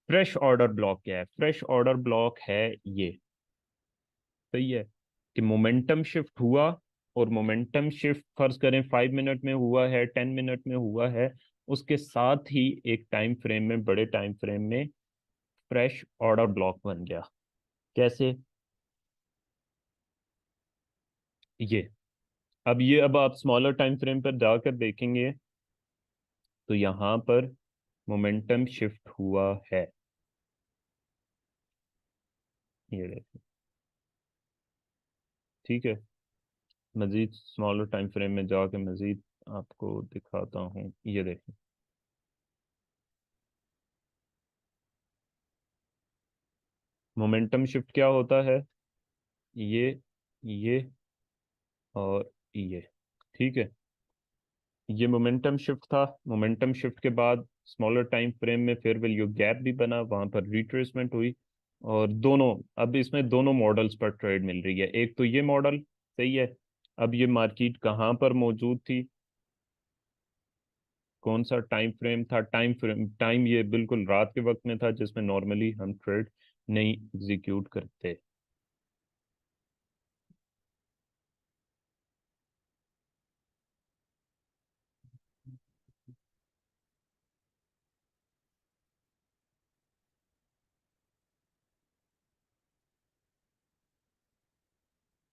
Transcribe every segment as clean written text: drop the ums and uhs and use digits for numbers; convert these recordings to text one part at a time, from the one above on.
Fresh order block क्या है? Fresh order block है ये, सही है, कि मोमेंटम शिफ्ट हुआ, और मोमेंटम शिफ्ट फर्ज करें 5 मिनट में हुआ है, 10 मिनट में हुआ है, उसके साथ ही एक टाइम फ्रेम में, बड़े टाइम फ्रेम में फ्रेश ऑर्डर ब्लॉक बन गया। कैसे? ये, अब आप स्मॉलर टाइम फ्रेम पर जाकर देखेंगे तो यहां पर मोमेंटम शिफ्ट हुआ है। ये देखिए, ठीक है। मजीद स्मॉलर टाइम फ्रेम में जाकर मजीद आपको दिखाता हूँ। ये देखिए, मोमेंटम शिफ्ट क्या होता है? ये और ये, ठीक है। ये मोमेंटम शिफ्ट था। मोमेंटम शिफ्ट के बाद स्मॉलर टाइम फ्रेम में फेयर वैल्यू गैप भी बना, वहां पर रिट्रेसमेंट हुई, और दोनों, अब इसमें दोनों मॉडल्स पर ट्रेड मिल रही है। एक तो ये मॉडल, सही है। अब ये मार्केट कहाँ पर मौजूद थी? कौन सा टाइम फ्रेम था? टाइम ये बिल्कुल रात के वक्त में था, जिसमें नॉर्मली हम ट्रेड नहीं एग्जीक्यूट करते।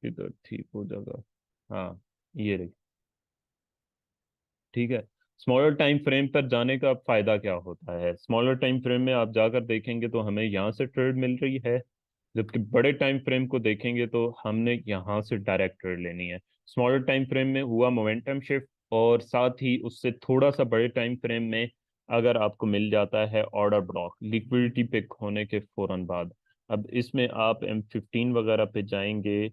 इधर थी वो जगह, हाँ, ये रही, ठीक है। स्मॉलर टाइम फ्रेम पर जाने का फायदा क्या होता है? स्मॉलर टाइम फ्रेम में आप जाकर देखेंगे तो हमें यहाँ से ट्रेड मिल रही है, जबकि बड़े टाइम फ्रेम को देखेंगे तो हमने यहाँ से डायरेक्ट ट्रेड लेनी है। स्मॉलर टाइम फ्रेम में हुआ मोमेंटम शिफ्ट, और साथ ही उससे थोड़ा सा बड़े टाइम फ्रेम में अगर आपको मिल जाता है ऑर्डर ब्लॉक लिक्विडिटी पिक होने के फौरन बाद। अब इसमें आप M15 वगैरह पे जाएंगे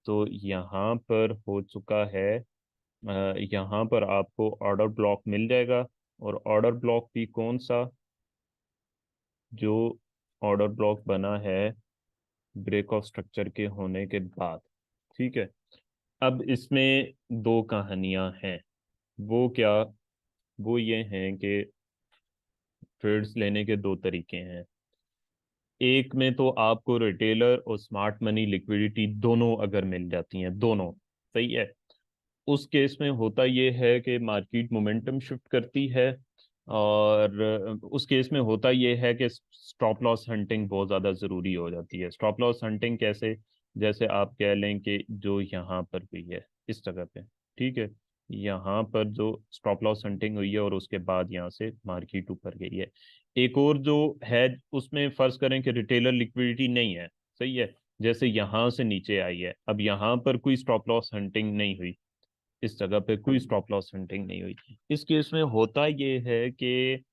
तो यहाँ पर हो चुका है, यहाँ पर आपको ऑर्डर ब्लॉक मिल जाएगा। और ऑर्डर ब्लॉक भी कौन सा? जो ऑर्डर ब्लॉक बना है ब्रेक ऑफ स्ट्रक्चर के होने के बाद, ठीक है। अब इसमें दो कहानियां हैं। वो क्या? वो ये हैं कि ट्रेड्स लेने के दो तरीके हैं। एक में तो आपको रिटेलर और स्मार्ट मनी लिक्विडिटी दोनों अगर मिल जाती हैं, दोनों, सही है, उस केस में होता यह है कि मार्केट मोमेंटम शिफ्ट करती है, और उस केस में होता यह है कि स्टॉप लॉस हंटिंग बहुत ज़्यादा ज़रूरी हो जाती है। स्टॉप लॉस हंटिंग कैसे? जैसे आप कह लें कि जो यहाँ पर हुई है इस जगह पे, ठीक है, यहाँ पर जो स्टॉप लॉस हंटिंग हुई है और उसके बाद यहाँ से मार्केट ऊपर गई है। एक और जो है, उसमें फर्ज करें कि रिटेलर लिक्विडिटी नहीं है, सही है, जैसे यहाँ से नीचे आई है, अब यहाँ पर कोई स्टॉप लॉस हंटिंग नहीं हुई, इस जगह पे कोई स्टॉप लॉस हंटिंग नहीं हुई। इस केस में होता ये है कि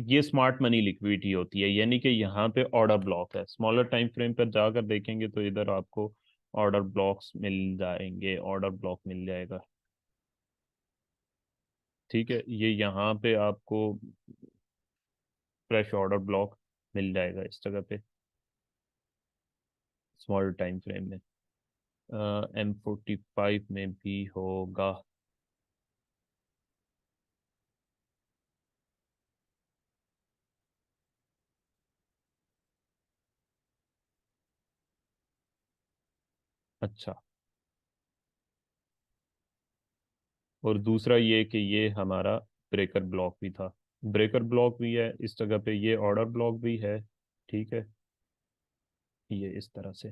ये स्मार्ट मनी लिक्विडिटी होती है, यानी कि यहाँ पे ऑर्डर ब्लॉक है। स्मॉलर टाइम फ्रेम पर जाकर देखेंगे तो इधर आपको ऑर्डर ब्लॉक्स मिल जाएंगे, ऑर्डर ब्लॉक मिल जाएगा, ठीक है। ये यहाँ पे आपको फ्रेश ऑर्डर ब्लॉक मिल जाएगा इस जगह पे, स्मॉलर टाइम फ्रेम में। M45 में भी होगा। अच्छा, और दूसरा ये कि ये हमारा ब्रेकर ब्लॉक भी था, ब्रेकर ब्लॉक भी है इस जगह पे, ये ऑर्डर ब्लॉक भी है, ठीक है। ये इस तरह से।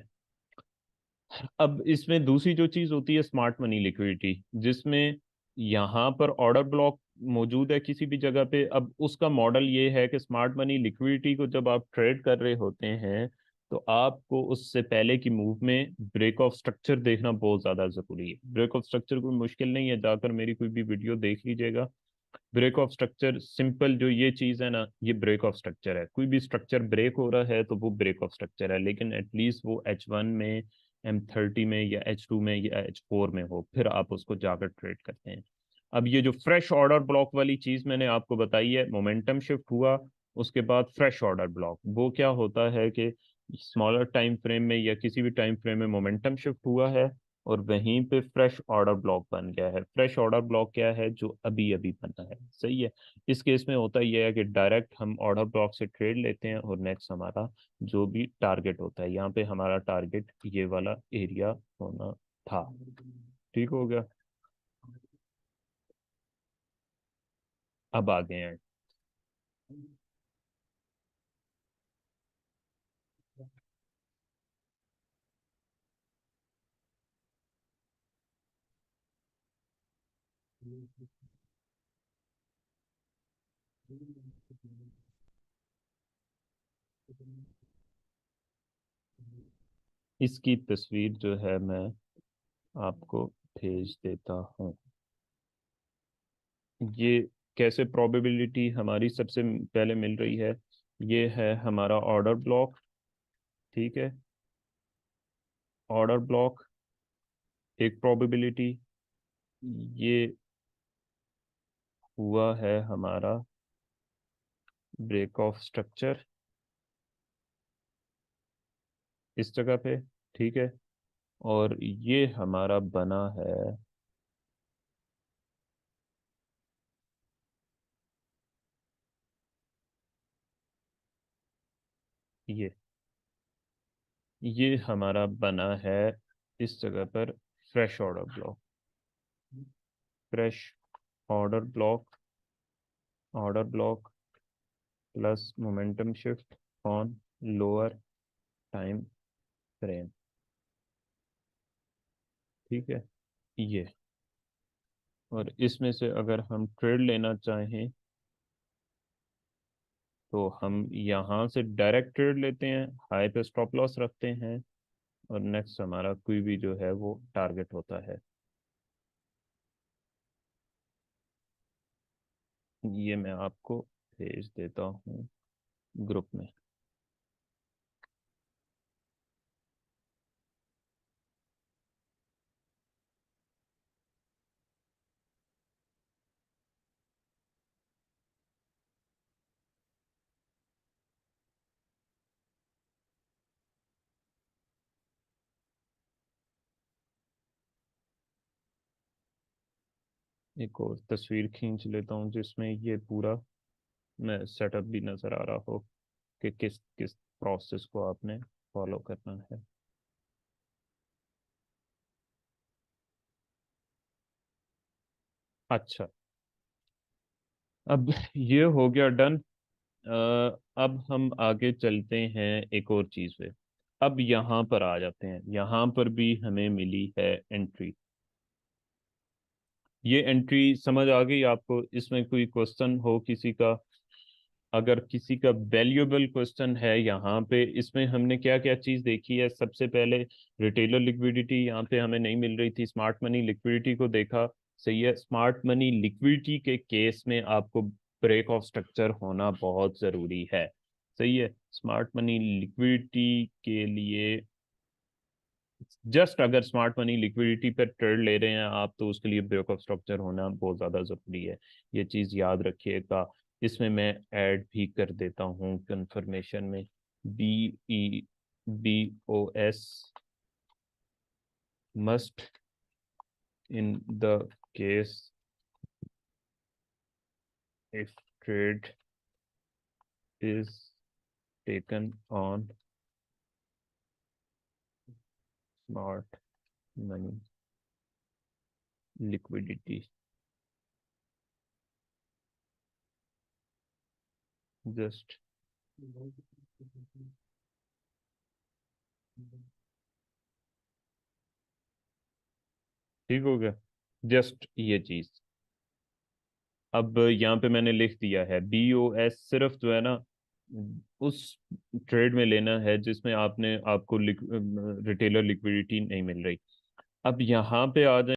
अब इसमें दूसरी जो चीज होती है स्मार्ट मनी लिक्विडिटी, जिसमें यहाँ पर ऑर्डर ब्लॉक मौजूद है किसी भी जगह पे। अब उसका मॉडल ये है कि स्मार्ट मनी लिक्विडिटी को जब आप ट्रेड कर रहे होते हैं तो आपको उससे पहले की मूव में ब्रेक ऑफ स्ट्रक्चर देखना बहुत ज्यादा जरूरी है। ब्रेक ऑफ स्ट्रक्चर कोई मुश्किल नहीं है, जाकर मेरी कोई भी वीडियो देख लीजिएगा। ब्रेक ऑफ स्ट्रक्चर सिंपल, जो ये चीज है ना, ये ब्रेक ऑफ स्ट्रक्चर है। कोई भी स्ट्रक्चर ब्रेक हो रहा है तो वो ब्रेक ऑफ स्ट्रक्चर है, लेकिन एटलीस्ट वो H1 में, M30 में, या H2 में, या H4 में हो, फिर आप उसको जाकर ट्रेड करते हैं। अब ये जो फ्रेश ऑर्डर ब्लॉक वाली चीज मैंने आपको बताई है, मोमेंटम शिफ्ट हुआ, उसके बाद फ्रेश ऑर्डर ब्लॉक, वो क्या होता है कि स्मॉलर टाइम फ्रेम में या किसी भी टाइम फ्रेम में मोमेंटम शिफ्ट हुआ है, और वहीं पे फ्रेश ऑर्डर ब्लॉक बन गया है। फ्रेश ऑर्डर ब्लॉक क्या है? जो अभी अभी बना है। सही है। इस केस में होता यह है कि डायरेक्ट हम ऑर्डर ब्लॉक से ट्रेड लेते हैं और नेक्स्ट हमारा जो भी टारगेट होता है, यहाँ पे हमारा टारगेट ये वाला एरिया होना था। ठीक हो गया। अब आगे हैं। इसकी तस्वीर जो है मैं आपको भेज देता हूँ। ये कैसे प्रोबेबिलिटी हमारी सबसे पहले मिल रही है? ये है हमारा ऑर्डर ब्लॉक। ठीक है। ऑर्डर ब्लॉक एक प्रोबेबिलिटी। ये हुआ है हमारा ब्रेक ऑफ स्ट्रक्चर इस जगह पे। ठीक है। और ये हमारा बना है ये हमारा बना है इस जगह पर fresh order block. Fresh order block, order block plus momentum shift on lower time frame. ठीक है। ये और इसमें से अगर हम ट्रेड लेना चाहें तो हम यहाँ से डायरेक्ट ट्रेड लेते हैं, हाई पे स्टॉप लॉस रखते हैं और नेक्स्ट हमारा कोई भी जो है वो टारगेट होता है। ये मैं आपको भेज देता हूँ ग्रुप में। एक और तस्वीर खींच लेता हूँ जिसमें ये पूरा मैं सेटअप भी नज़र आ रहा हो कि किस किस प्रोसेस को आपने फॉलो करना है। अच्छा, अब ये हो गया डन। अब हम आगे चलते हैं एक और चीज़ पे। अब यहाँ पर आ जाते हैं। यहाँ पर भी हमें मिली है एंट्री। ये एंट्री समझ आ गई आपको? इसमें कोई क्वेश्चन हो किसी का? अगर किसी का वैल्यूएबल क्वेश्चन है यहाँ पे, इसमें हमने क्या क्या चीज़ देखी है? सबसे पहले रिटेलर लिक्विडिटी यहाँ पे हमें नहीं मिल रही थी। स्मार्ट मनी लिक्विडिटी को देखा। सही है। स्मार्ट मनी लिक्विडिटी के केस में आपको ब्रेक ऑफ स्ट्रक्चर होना बहुत ज़रूरी है। सही है। स्मार्ट मनी लिक्विडिटी के लिए जस्ट अगर स्मार्ट मनी लिक्विडिटी पर ट्रेड ले रहे हैं आप तो उसके लिए ब्रेक ऑफ स्ट्रक्चर होना बहुत ज़्यादा ज़रूरी है। ये चीज़ याद रखिएगा। इसमें मैं ऐड भी कर देता हूँ कंफर्मेशन में। BEBOS must in the case if trade is taken on smart money liquidity. Just ठीक हो गया। जस्ट ये चीज़ अब यहाँ पे मैंने लिख दिया है। BOS सिर्फ जो है ना उस ट्रेड में लेना है जिसमें आपने आपको रिटेलर लिक्विडिटी नहीं मिल रही। अब यहाँ पे आ जाए।